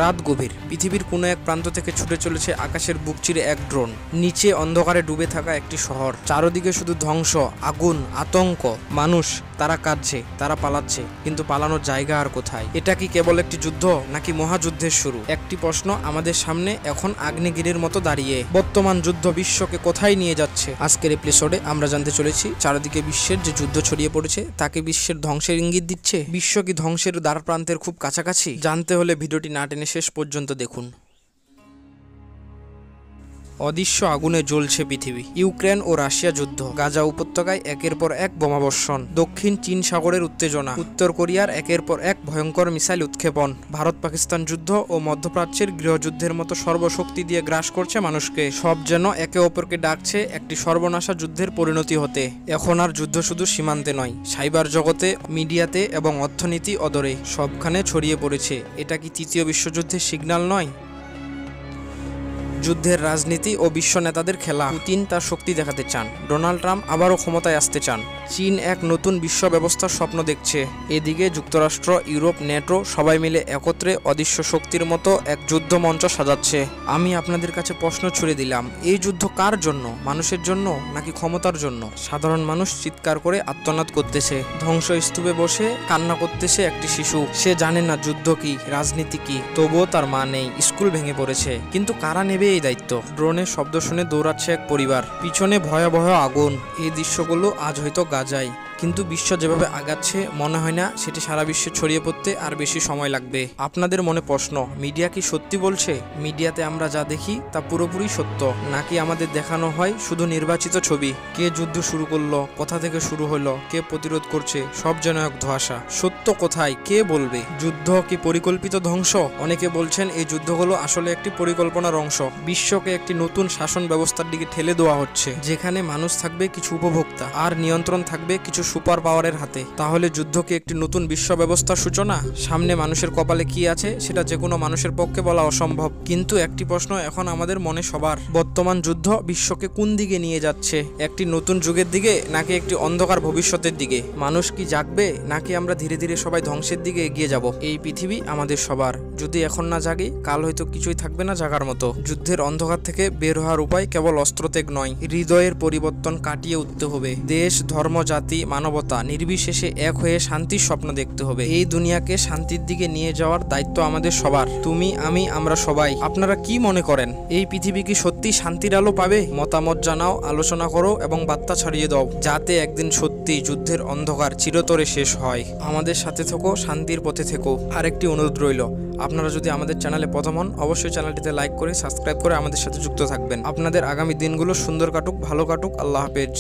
রাত গভীর, পৃথিবীর কোনো এক প্রান্ত থেকে ছুটে চলেছে আকাশের বুক চিরে এক ড্রোন। নিচে অন্ধকারে ডুবে থাকা একটি শহর, চারদিকে শুধু ধ্বংস, আগুন, আতঙ্ক। মানুষ তারা কাঁদছে, তারা পালাচ্ছে, কিন্তু পালানোর জায়গা আর কোথায়? এটা কি কেবল একটি যুদ্ধ, নাকি মহাযুদ্ধের শুরু? একটি প্রশ্ন আমাদের সামনে এখন আগ্নেয়গিরির মতো দাঁড়িয়ে। বর্তমান যুদ্ধ বিশ্বকে কোথায় নিয়ে যাচ্ছে? আজকের এপিসোডে আমরা জানতে চলেছি, চারদিকে বিশ্বের যে যুদ্ধ ছড়িয়ে পড়েছে তাকে বিশ্বের ধ্বংসের ইঙ্গিত দিচ্ছে। বিশ্ব কি ধ্বংসের দ্বার প্রান্তের খুব কাছাকাছি? জানতে হলে ভিডিওটি না টেনে শেষ পর্যন্ত দেখুন। অদৃশ্য আগুনে জ্বলছে পৃথিবী। ইউক্রেন ও রাশিয়া যুদ্ধ, গাজা উপত্যকায় একের পর এক বোমাবর্ষণ, দক্ষিণ চীন সাগরের উত্তেজনা, উত্তর কোরিয়ার একের পর এক ভয়ঙ্কর মিসাইল উৎক্ষেপণ, ভারত পাকিস্তান যুদ্ধ ও মধ্যপ্রাচ্যের গৃহযুদ্ধের মতো সর্বশক্তি দিয়ে গ্রাস করছে মানুষকে। সব যেন একে অপরকে ডাকছে একটি সর্বনাশা যুদ্ধের পরিণতি হতে। এখন আর যুদ্ধ শুধু সীমান্তে নয়, সাইবার জগতে, মিডিয়াতে এবং অর্থনীতি অদরে সবখানে ছড়িয়ে পড়েছে। এটা কি তৃতীয় বিশ্বযুদ্ধের সিগন্যাল নয়? যুদ্ধের রাজনীতি ও বিশ্ব নেতাদের খেলা। পুতিন তার শক্তি দেখাতে চান, ডোনাল্ড ট্রাম্প আবারও ক্ষমতায় আসতে চান, চীন এক নতুন বিশ্ব ব্যবস্থার স্বপ্ন দেখছে। এদিকে যুক্তরাষ্ট্র, ইউরোপ, নেটো সবাই মিলে একত্রে অদৃশ্য শক্তির মতো এক যুদ্ধ মঞ্চ সাজাচ্ছে। আমি আপনাদের কাছে প্রশ্ন ছুড়ে দিলাম, এই যুদ্ধ কার জন্য? মানুষের জন্য নাকি ক্ষমতার জন্য? সাধারণ মানুষ চিৎকার করে আর্তনাদ করতেছে, ধ্বংসস্তূপে বসে কান্না করতেছে একটি শিশু। সে জানে না যুদ্ধ কি, রাজনীতি কি, তবুও তার মা নেই, স্কুল ভেঙে পড়েছে। কিন্তু কারা নেবে এই দায়িত্ব? ড্রোনের শব্দ শুনে দৌড়াচ্ছে এক পরিবার, পিছনে ভয়াবহ আগুন। এই দৃশ্যগুলো আজ হয়তো গাজায়, কিন্তু বিশ্ব যেভাবে আগাচ্ছে মনে হয় না সেটি সারা বিশ্বে ছড়িয়ে পড়তে আর বেশি সময় লাগবে। আপনাদের মনে প্রশ্ন, মিডিয়া কি সত্যি বলছে? মিডিয়াতে আমরা যা দেখি তা পুরোপুরি সত্য, নাকি আমাদের দেখানো হয় শুধু নির্বাচিত ছবি? কে যুদ্ধ শুরু করলো, কোথা থেকে শুরু হলো, কে প্রতিরোধ করছে, সব যেন এক ধোঁয়াশা। সত্য কোথায়, কে বলবে? যুদ্ধ কি পরিকল্পিত ধ্বংস? অনেকে বলছেন এই যুদ্ধগুলো আসলে একটি পরিকল্পনার অংশ। বিশ্বকে একটি নতুন শাসন ব্যবস্থার দিকে ঠেলে দেওয়া হচ্ছে, যেখানে মানুষ থাকবে কিছু উপভোক্তা আর নিয়ন্ত্রণ থাকবে কিছু সুপার পাওয়ারের হাতে। তাহলে যুদ্ধ কি একটি নতুন বিশ্ব ব্যবস্থার সূচনা? সামনে মানুষের কপালে কি আছে সেটা যে কোনো মানুষের পক্ষে বলা অসম্ভব। কিন্তু একটি প্রশ্ন এখন আমাদের মনে সবার, বর্তমান যুদ্ধ বিশ্বকে কোন দিকে নিয়ে যাচ্ছে? একটি নতুন যুগের দিকে, নাকি একটি অন্ধকার ভবিষ্যতের দিকে? মানুষ কি জাগবে, নাকি আমরা ধীরে ধীরে সবাই ধ্বংসের দিকে এগিয়ে যাব? এই পৃথিবী আমাদের সবার, যদি এখন না জাগি কাল হয়তো কিছুই থাকবে না জাগার মতো। যুদ্ধের অন্ধকার থেকে বের হওয়ার উপায় কেবল অস্ত্রত্যাগ নয়, হৃদয়ের পরিবর্তন কাটিয়ে উঠতে হবে। দেশ, ধর্ম, জাতি, মানবতা নির্বিশেষে এক হয়ে শান্তির স্বপ্ন দেখতে হবে। এই দুনিয়াকে শান্তির দিকে নিয়ে যাওয়ার দায়িত্ব আমাদের সবার। তুমি, আমি, আমরা সবাই। আপনারা কি মনে করেন, এই পৃথিবী কি সত্যি শান্তির আলো পাবে? মতামত জানাও, আলোচনা করো এবং বার্তা ছড়িয়ে দাও, যাতে একদিন সত্যি যুদ্ধের অন্ধকার চিরতরে শেষ হয়। আমাদের সাথে থেকো, শান্তির পথে থেকো। আরেকটি অনুরোধ রইল, আপনারা যদি আমাদের চ্যানেলে প্রথম হন অবশ্যই চ্যানেলটিতে লাইক করে সাবস্ক্রাইব করে আমাদের সাথে যুক্ত থাকবেন। আপনাদের আগামী দিনগুলো সুন্দর কাটুক, ভালো কাটুক। আল্লাহ হাফেজ।